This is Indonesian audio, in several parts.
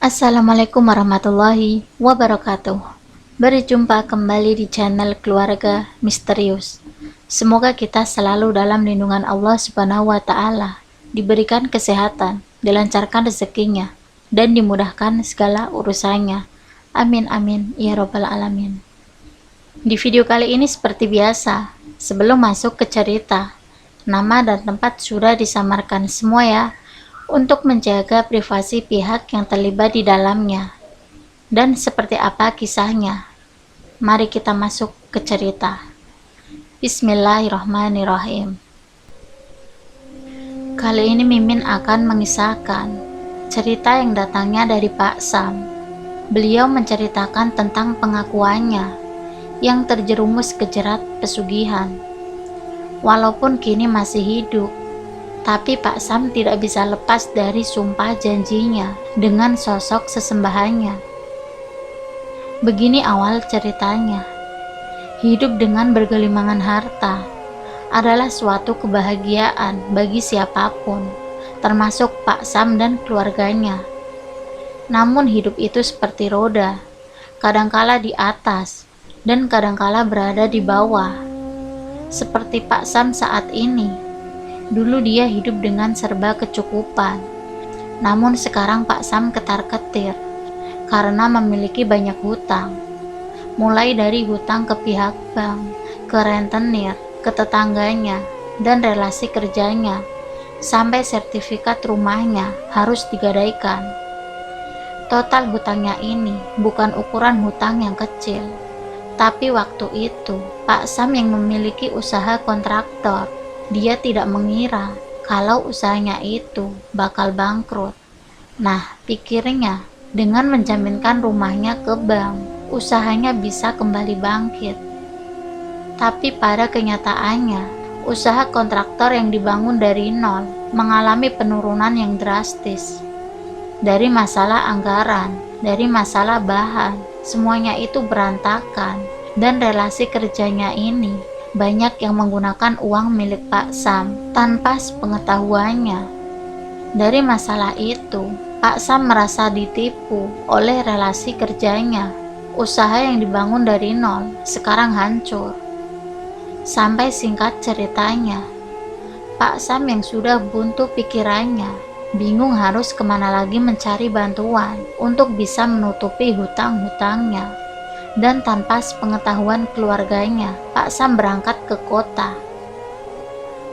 Assalamualaikum warahmatullahi wabarakatuh. Berjumpa kembali di channel Keluarga Misterius. Semoga kita selalu dalam lindungan Allah Subhanahu wa Ta'ala, diberikan kesehatan, dilancarkan rezekinya, dan dimudahkan segala urusannya. Amin amin ya robbal alamin. Di video kali ini seperti biasa, sebelum masuk ke cerita, nama dan tempat sudah disamarkan semua ya, untuk menjaga privasi pihak yang terlibat di dalamnya. Dan seperti apa kisahnya? Mari kita masuk ke cerita. Bismillahirrahmanirrahim. Kali ini Mimin akan mengisahkan cerita yang datangnya dari Pak Sam. Beliau menceritakan tentang pengakuannya yang terjerumus ke jerat pesugihan. Walaupun kini masih hidup, tapi Pak Sam tidak bisa lepas dari sumpah janjinya dengan sosok sesembahannya. Begini awal ceritanya. Hidup dengan bergelimangan harta adalah suatu kebahagiaan bagi siapapun, termasuk Pak Sam dan keluarganya. Namun hidup itu seperti roda, kadangkala di atas dan kadangkala berada di bawah. Seperti Pak Sam saat ini. Dulu dia hidup dengan serba kecukupan, namun sekarang Pak Sam ketar-ketir karena memiliki banyak hutang, mulai dari hutang ke pihak bank, ke rentenir, ke tetangganya, dan relasi kerjanya, sampai sertifikat rumahnya harus digadaikan. Total hutangnya ini bukan ukuran hutang yang kecil, tapi waktu itu Pak Sam yang memiliki usaha kontraktor. Dia tidak mengira kalau usahanya itu bakal bangkrut. Nah, pikirnya dengan menjaminkan rumahnya ke bank, usahanya bisa kembali bangkit. Tapi pada kenyataannya, usaha kontraktor yang dibangun dari nol mengalami penurunan yang drastis. Dari masalah anggaran, dari masalah bahan, semuanya itu berantakan, dan relasi kerjanya ini banyak yang menggunakan uang milik Pak Sam tanpa sepengetahuannya. Dari masalah itu, Pak Sam merasa ditipu oleh relasi kerjanya. Usaha yang dibangun dari nol sekarang hancur. Sampai singkat ceritanya, Pak Sam yang sudah buntu pikirannya, bingung harus kemana lagi mencari bantuan untuk bisa menutupi hutang-hutangnya. Dan tanpa sepengetahuan keluarganya, Pak Sam berangkat ke kota.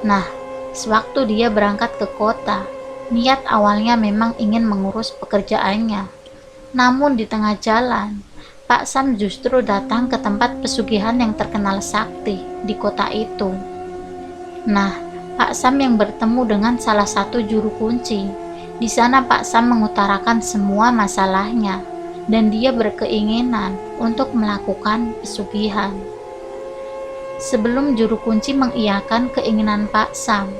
Nah, sewaktu dia berangkat ke kota, niat awalnya memang ingin mengurus pekerjaannya. Namun di tengah jalan, Pak Sam justru datang ke tempat pesugihan yang terkenal sakti di kota itu. Nah, Pak Sam yang bertemu dengan salah satu juru kunci. Di sana Pak Sam mengutarakan semua masalahnya, dan dia berkeinginan untuk melakukan pesugihan. Sebelum juru kunci mengiyakan keinginan Pak Sam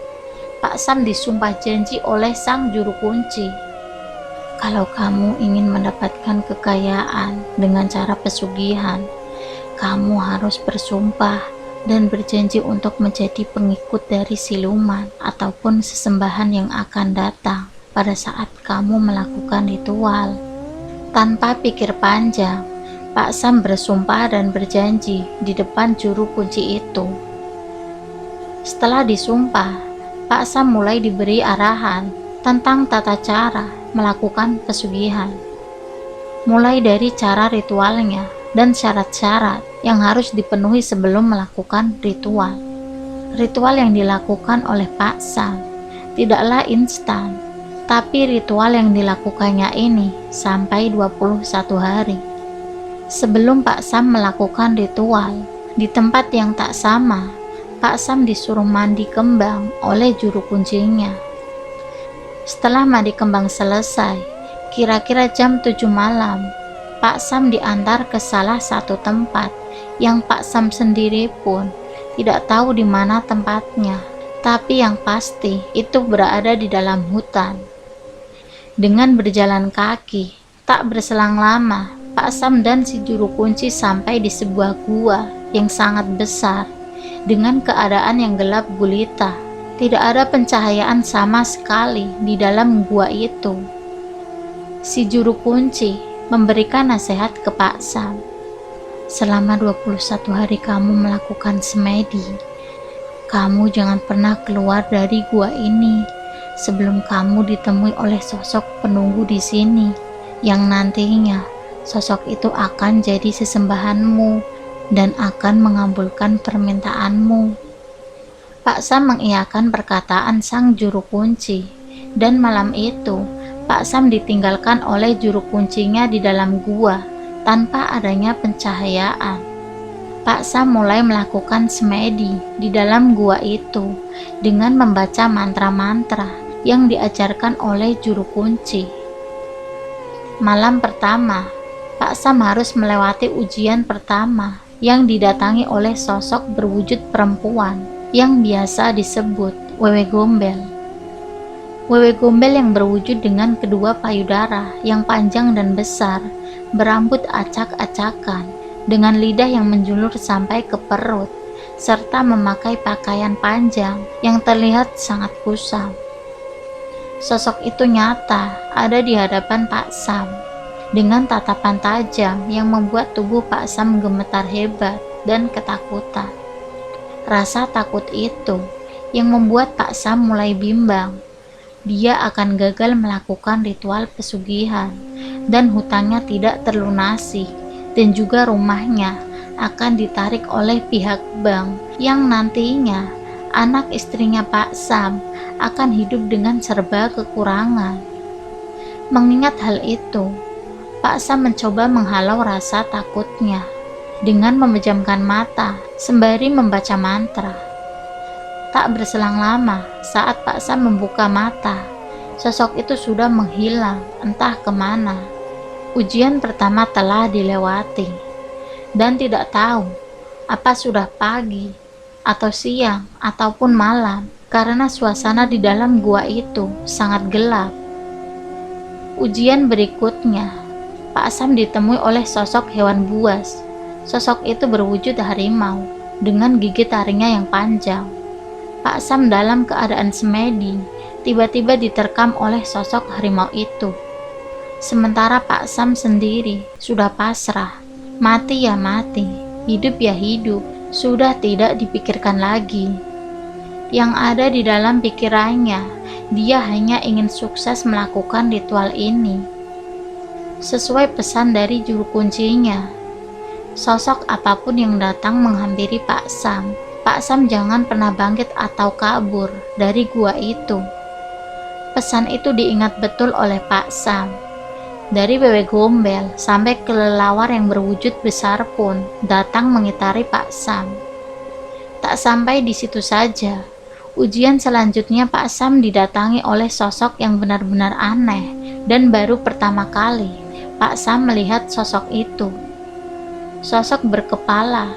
disumpah janji oleh sang juru kunci. Kalau kamu ingin mendapatkan kekayaan dengan cara pesugihan, kamu harus bersumpah dan berjanji untuk menjadi pengikut dari siluman ataupun sesembahan yang akan datang pada saat kamu melakukan ritual. Tanpa pikir panjang, Pak Sam bersumpah dan berjanji di depan juru kunci itu. Setelah disumpah, Pak Sam mulai diberi arahan tentang tata cara melakukan pesugihan. Mulai dari cara ritualnya dan syarat-syarat yang harus dipenuhi sebelum melakukan ritual. Ritual yang dilakukan oleh Pak Sam tidaklah instan, tapi ritual yang dilakukannya ini sampai 21 hari. Sebelum Pak Sam melakukan ritual, di tempat yang tak sama, Pak Sam disuruh mandi kembang oleh juru kuncinya. Setelah mandi kembang selesai, kira-kira jam 7 malam, Pak Sam diantar ke salah satu tempat yang Pak Sam sendiri pun tidak tahu di mana tempatnya, tapi yang pasti itu berada di dalam hutan. Dengan berjalan kaki, tak berselang lama, Pak Sam dan si juru kunci sampai di sebuah gua yang sangat besar, dengan keadaan yang gelap gulita. Tidak ada pencahayaan sama sekali di dalam gua itu. Si juru kunci memberikan nasihat ke Pak Sam. Selama 21 hari kamu melakukan semedi, kamu jangan pernah keluar dari gua ini sebelum kamu ditemui oleh sosok penunggu di sini, yang nantinya sosok itu akan jadi sesembahanmu dan akan mengabulkan permintaanmu. Pak Sam mengiyakan perkataan sang juru kunci, dan malam itu Pak Sam ditinggalkan oleh juru kuncinya di dalam gua tanpa adanya pencahayaan. Pak Sam mulai melakukan semedi di dalam gua itu dengan membaca mantra-mantra yang diajarkan oleh juru kunci. Malam pertama, Pak Sam harus melewati ujian pertama yang didatangi oleh sosok berwujud perempuan yang biasa disebut Wewe Gombel. Wewe Gombel yang berwujud dengan kedua payudara yang panjang dan besar, berambut acak-acakan, dengan lidah yang menjulur sampai ke perut, serta memakai pakaian panjang yang terlihat sangat kusam. Sosok itu nyata ada di hadapan Pak Sam, dengan tatapan tajam yang membuat tubuh Pak Sam gemetar hebat dan ketakutan. Rasa takut itu yang membuat Pak Sam mulai bimbang. Dia akan gagal melakukan ritual pesugihan dan hutangnya tidak terlunasi, dan juga rumahnya akan ditarik oleh pihak bank yang nantinya anak istrinya Pak Sam akan hidup dengan serba kekurangan. Mengingat hal itu, Pak Sam mencoba menghalau rasa takutnya dengan memejamkan mata sembari membaca mantra. Tak berselang lama, saat Pak Sam membuka mata, sosok itu sudah menghilang entah kemana. Ujian pertama telah dilewati, dan tidak tahu apa sudah pagi, atau siang, ataupun malam, karena suasana di dalam gua itu sangat gelap. Ujian berikutnya, Pak Sam ditemui oleh sosok hewan buas. Sosok itu berwujud harimau, dengan gigi taringnya yang panjang. Pak Sam dalam keadaan semedi, tiba-tiba diterkam oleh sosok harimau itu. Sementara Pak Sam sendiri sudah pasrah, mati ya mati, hidup ya hidup, sudah tidak dipikirkan lagi. Yang ada di dalam pikirannya, dia hanya ingin sukses melakukan ritual ini. Sesuai pesan dari juru kuncinya, sosok apapun yang datang menghampiri Pak Sam jangan pernah bangkit atau kabur dari gua itu. Pesan itu diingat betul oleh Pak Sam. Dari Wewe Gombel sampai kelelawar yang berwujud besar pun datang mengitari Pak Sam. Tak sampai di situ saja, ujian selanjutnya Pak Sam didatangi oleh sosok yang benar-benar aneh, dan baru pertama kali Pak Sam melihat sosok itu. Sosok berkepala,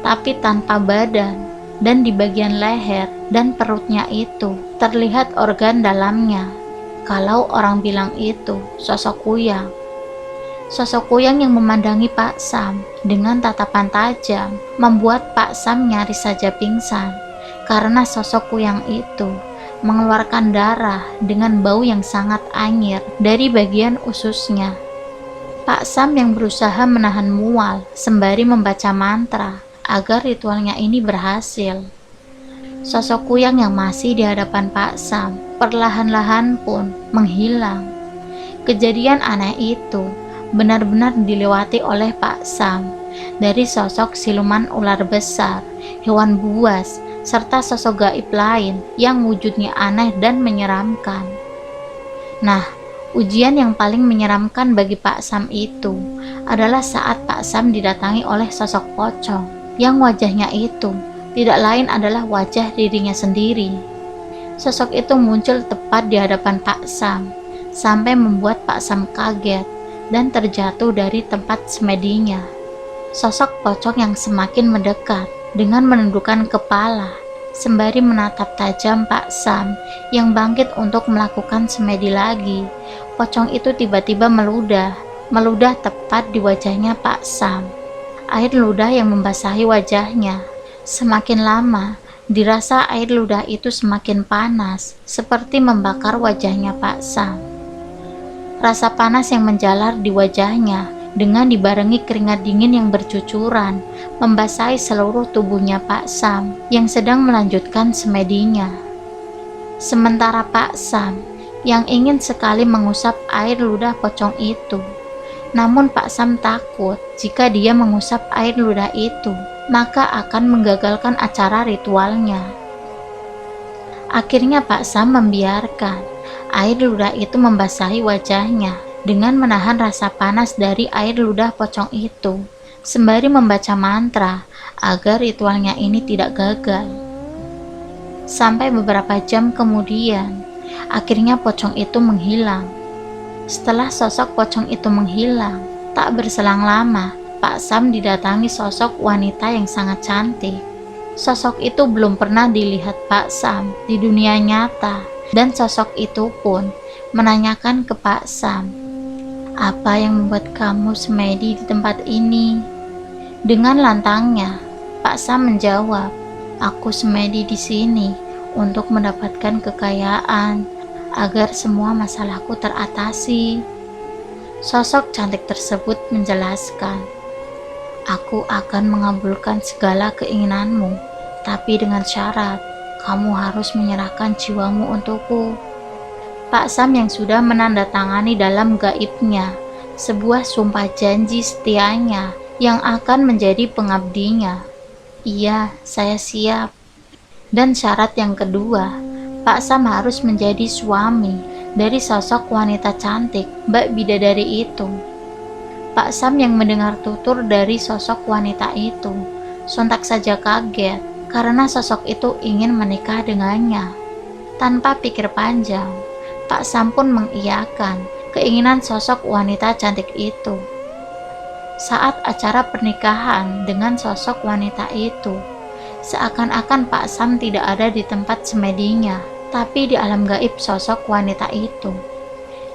tapi tanpa badan, dan di bagian leher dan perutnya itu terlihat organ dalamnya. Kalau orang bilang itu sosok kuyang. Sosok kuyang yang memandangi Pak Sam dengan tatapan tajam membuat Pak Sam nyaris saja pingsan, karena sosok kuyang itu mengeluarkan darah dengan bau yang sangat anyir dari bagian ususnya. Pak Sam yang berusaha menahan mual sembari membaca mantra agar ritualnya ini berhasil. Sosok kuyang yang masih di hadapan Pak Sam perlahan-lahan pun menghilang. Kejadian aneh itu benar-benar dilewati oleh Pak Sam dari sosok siluman ular besar, hewan buas, serta sosok gaib lain yang wujudnya aneh dan menyeramkan. Nah, ujian yang paling menyeramkan bagi Pak Sam itu adalah saat Pak Sam didatangi oleh sosok pocong yang wajahnya itu tidak lain adalah wajah dirinya sendiri. Sosok itu muncul tepat di hadapan Pak Sam, sampai membuat Pak Sam kaget dan terjatuh dari tempat semedinya. Sosok pocong yang semakin mendekat dengan menundukkan kepala, sembari menatap tajam Pak Sam yang bangkit untuk melakukan semedi lagi. Pocong itu tiba-tiba meludah tepat di wajahnya Pak Sam. Air ludah yang membasahi wajahnya. Semakin lama, dirasa air ludah itu semakin panas, seperti membakar wajahnya Pak Sam. Rasa panas yang menjalar di wajahnya dengan dibarengi keringat dingin yang bercucuran membasahi seluruh tubuhnya Pak Sam yang sedang melanjutkan semedinya. Sementara Pak Sam yang ingin sekali mengusap air ludah pocong itu, namun Pak Sam takut jika dia mengusap air ludah itu maka akan menggagalkan acara ritualnya. Akhirnya Pak Sam membiarkan air ludah itu membasahi wajahnya dengan menahan rasa panas dari air ludah pocong itu, sembari membaca mantra agar ritualnya ini tidak gagal. Sampai beberapa jam kemudian, akhirnya pocong itu menghilang. Setelah sosok pocong itu menghilang, tak berselang lama, Pak Sam didatangi sosok wanita yang sangat cantik. Sosok itu belum pernah dilihat Pak Sam di dunia nyata, dan sosok itu pun menanyakan ke Pak Sam, "Apa yang membuat kamu semedi di tempat ini?" Dengan lantangnya, Pak Sam menjawab, "Aku semedi di sini untuk mendapatkan kekayaan agar semua masalahku teratasi." Sosok cantik tersebut menjelaskan, "Aku akan mengabulkan segala keinginanmu, tapi dengan syarat kamu harus menyerahkan jiwamu untukku." Pak Sam yang sudah menandatangani dalam gaibnya sebuah sumpah janji setianya yang akan menjadi pengabdinya. "Iya, saya siap." Dan syarat yang kedua, Pak Sam harus menjadi suami dari sosok wanita cantik Mbak Bidadari itu. Pak Sam yang mendengar tutur dari sosok wanita itu sontak saja kaget karena sosok itu ingin menikah dengannya. Tanpa pikir panjang, Pak Sam pun mengiyakan keinginan sosok wanita cantik itu. Saat acara pernikahan dengan sosok wanita itu, seakan-akan Pak Sam tidak ada di tempat semedinya, tapi di alam gaib sosok wanita itu.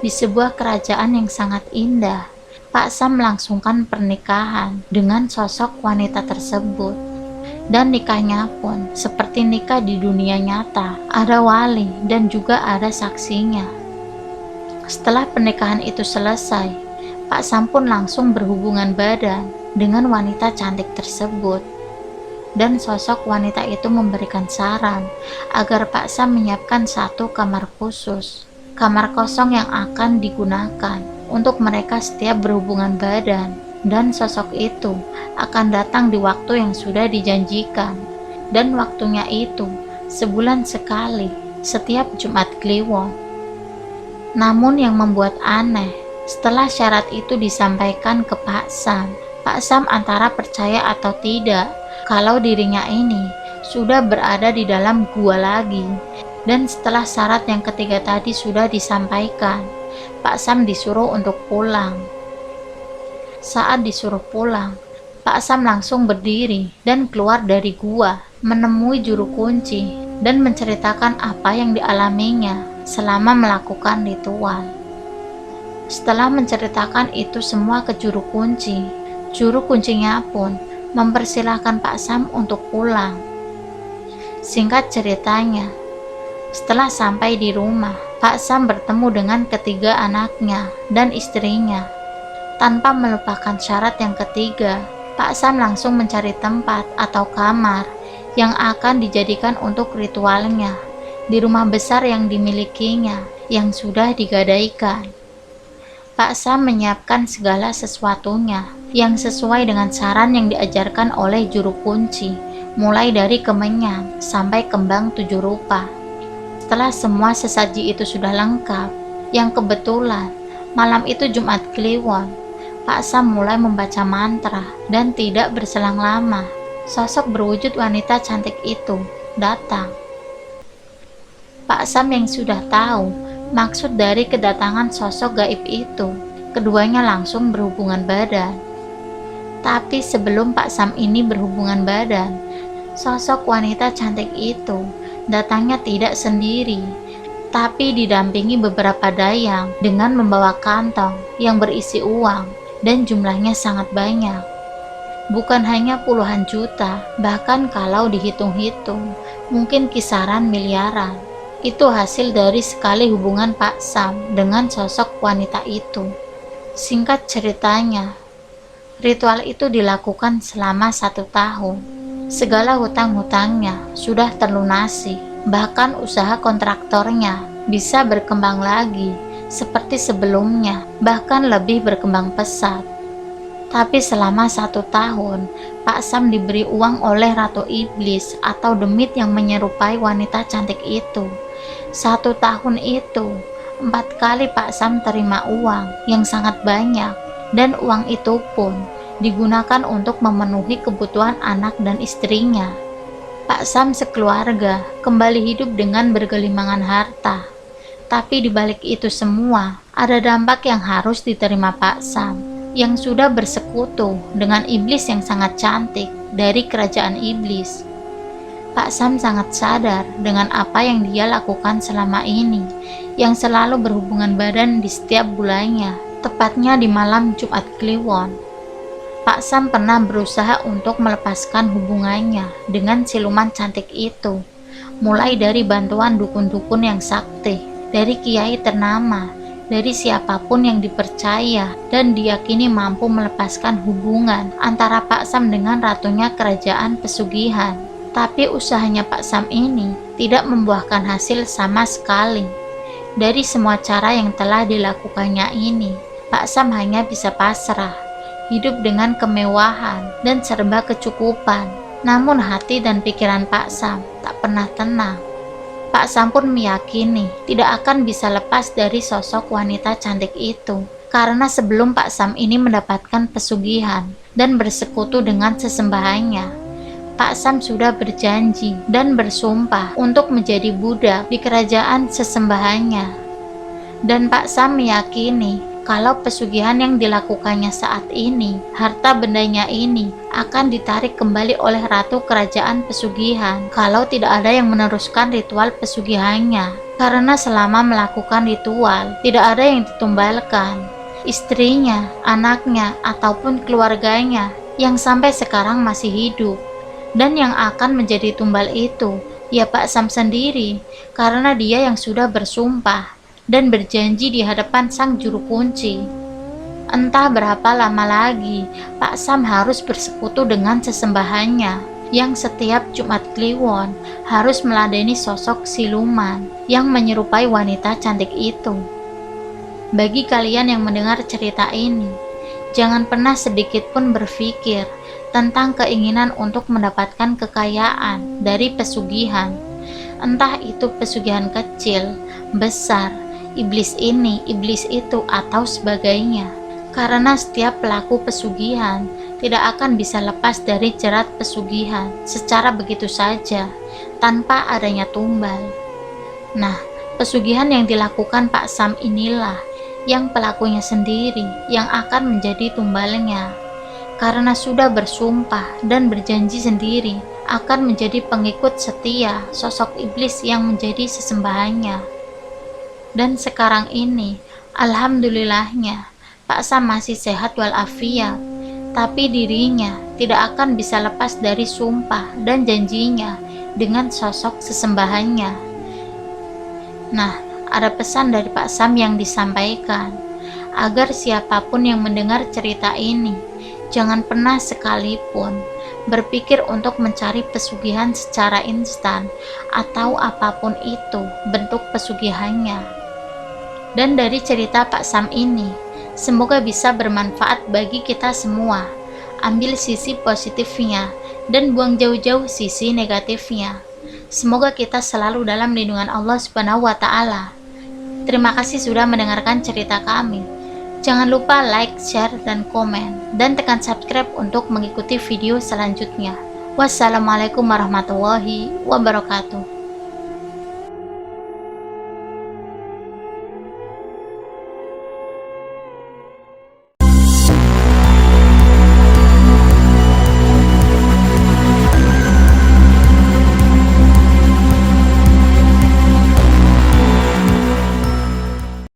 Di sebuah kerajaan yang sangat indah, Pak Sam melangsungkan pernikahan dengan sosok wanita tersebut. Dan nikahnya pun seperti nikah di dunia nyata, ada wali dan juga ada saksinya. Setelah pernikahan itu selesai, Pak Sam pun langsung berhubungan badan dengan wanita cantik tersebut. Dan sosok wanita itu memberikan saran agar Pak Sam menyiapkan satu kamar khusus, kamar kosong yang akan digunakan untuk mereka setiap berhubungan badan, dan sosok itu akan datang di waktu yang sudah dijanjikan, dan waktunya itu sebulan sekali setiap Jumat Kliwon. Namun yang membuat aneh, setelah syarat itu disampaikan ke Pak Sam antara percaya atau tidak kalau dirinya ini sudah berada di dalam gua lagi. Dan setelah syarat yang ketiga tadi sudah disampaikan, Pak Sam disuruh untuk pulang. Saat disuruh pulang, Pak Sam langsung berdiri dan keluar dari gua, menemui juru kunci dan menceritakan apa yang dialaminya selama melakukan ritual. Setelah menceritakan itu semua ke juru kuncinya pun mempersilahkan Pak Sam untuk pulang. Singkat ceritanya, setelah sampai di rumah, Pak Sam bertemu dengan ketiga anaknya dan istrinya. Tanpa melupakan syarat yang ketiga, Pak Sam langsung mencari tempat atau kamar yang akan dijadikan untuk ritualnya di rumah besar yang dimilikinya yang sudah digadaikan. Pak Sam menyiapkan segala sesuatunya yang sesuai dengan saran yang diajarkan oleh juru kunci, mulai dari kemenyan sampai kembang 7 rupa. Setelah semua sesaji itu sudah lengkap, yang kebetulan malam itu Jumat Kliwon, Pak Sam mulai membaca mantra dan tidak berselang lama, sosok berwujud wanita cantik itu datang. Pak Sam yang sudah tahu maksud dari kedatangan sosok gaib itu, keduanya langsung berhubungan badan. Tapi sebelum Pak Sam ini berhubungan badan, sosok wanita cantik itu datangnya tidak sendiri, tapi didampingi beberapa dayang dengan membawa kantong yang berisi uang dan jumlahnya sangat banyak. Bukan hanya puluhan juta, bahkan kalau dihitung-hitung, mungkin kisaran miliaran. Itu hasil dari sekali hubungan Pak Sam dengan sosok wanita itu. Singkat ceritanya, ritual itu dilakukan selama 1 tahun. Segala hutang-hutangnya sudah terlunasi, bahkan usaha kontraktornya bisa berkembang lagi seperti sebelumnya, bahkan lebih berkembang pesat. Tapi selama 1 tahun, Pak Sam diberi uang oleh Ratu Iblis atau demit yang menyerupai wanita cantik itu. 1 tahun itu, 4 kali Pak Sam terima uang yang sangat banyak, dan uang itu pun digunakan untuk memenuhi kebutuhan anak dan istrinya. Pak Sam sekeluarga kembali hidup dengan bergelimangan harta. Tapi di balik itu semua, ada dampak yang harus diterima Pak Sam, yang sudah bersekutu dengan iblis yang sangat cantik dari kerajaan iblis. Pak Sam sangat sadar dengan apa yang dia lakukan selama ini, yang selalu berhubungan badan di setiap bulannya, tepatnya di malam Jumat Kliwon. Pak Sam pernah berusaha untuk melepaskan hubungannya dengan siluman cantik itu, mulai dari bantuan dukun-dukun yang sakti, dari kiai ternama, dari siapapun yang dipercaya dan diyakini mampu melepaskan hubungan antara Pak Sam dengan ratunya kerajaan pesugihan. Tapi usahanya Pak Sam ini tidak membuahkan hasil sama sekali. Dari semua cara yang telah dilakukannya ini, Pak Sam hanya bisa pasrah, hidup dengan kemewahan dan serba kecukupan. Namun hati dan pikiran Pak Sam tak pernah tenang. Pak Sam pun meyakini tidak akan bisa lepas dari sosok wanita cantik itu, karena sebelum Pak Sam ini mendapatkan pesugihan dan bersekutu dengan sesembahannya, Pak Sam sudah berjanji dan bersumpah untuk menjadi budak di kerajaan sesembahannya. Dan Pak Sam meyakini kalau pesugihan yang dilakukannya saat ini, harta bendanya ini akan ditarik kembali oleh ratu kerajaan pesugihan kalau tidak ada yang meneruskan ritual pesugihannya. Karena selama melakukan ritual, tidak ada yang ditumbalkan. Istrinya, anaknya, ataupun keluarganya yang sampai sekarang masih hidup. Dan yang akan menjadi tumbal itu, ya Pak Sam sendiri, karena dia yang sudah bersumpah dan berjanji di hadapan sang juru kunci. Entah berapa lama lagi Pak Sam harus bersekutu dengan sesembahannya, yang setiap Jumat Kliwon harus meladeni sosok siluman yang menyerupai wanita cantik itu. Bagi kalian yang mendengar cerita ini, jangan pernah sedikit pun berpikir tentang keinginan untuk mendapatkan kekayaan dari pesugihan. Entah itu pesugihan kecil, besar, iblis ini, iblis itu, atau sebagainya. Karena setiap pelaku pesugihan tidak akan bisa lepas dari jerat pesugihan secara begitu saja, tanpa adanya tumbal. Nah, pesugihan yang dilakukan Pak Sam inilah yang pelakunya sendiri yang akan menjadi tumbalnya. Karena sudah bersumpah dan berjanji sendiri akan menjadi pengikut setia sosok iblis yang menjadi sesembahannya. Dan sekarang ini, alhamdulillahnya, Pak Sam masih sehat walafiat, tapi dirinya tidak akan bisa lepas dari sumpah dan janjinya dengan sosok sesembahannya. Nah, ada pesan dari Pak Sam yang disampaikan, agar siapapun yang mendengar cerita ini jangan pernah sekalipun berpikir untuk mencari pesugihan secara instan atau apapun itu bentuk pesugihannya. Dan dari cerita Pak Sam ini, semoga bisa bermanfaat bagi kita semua. Ambil sisi positifnya dan buang jauh-jauh sisi negatifnya. Semoga kita selalu dalam lindungan Allah Subhanahu wa Ta'ala. Terima kasih sudah mendengarkan cerita kami. Jangan lupa like, share, dan komen, dan tekan subscribe untuk mengikuti video selanjutnya. Wassalamualaikum warahmatullahi wabarakatuh.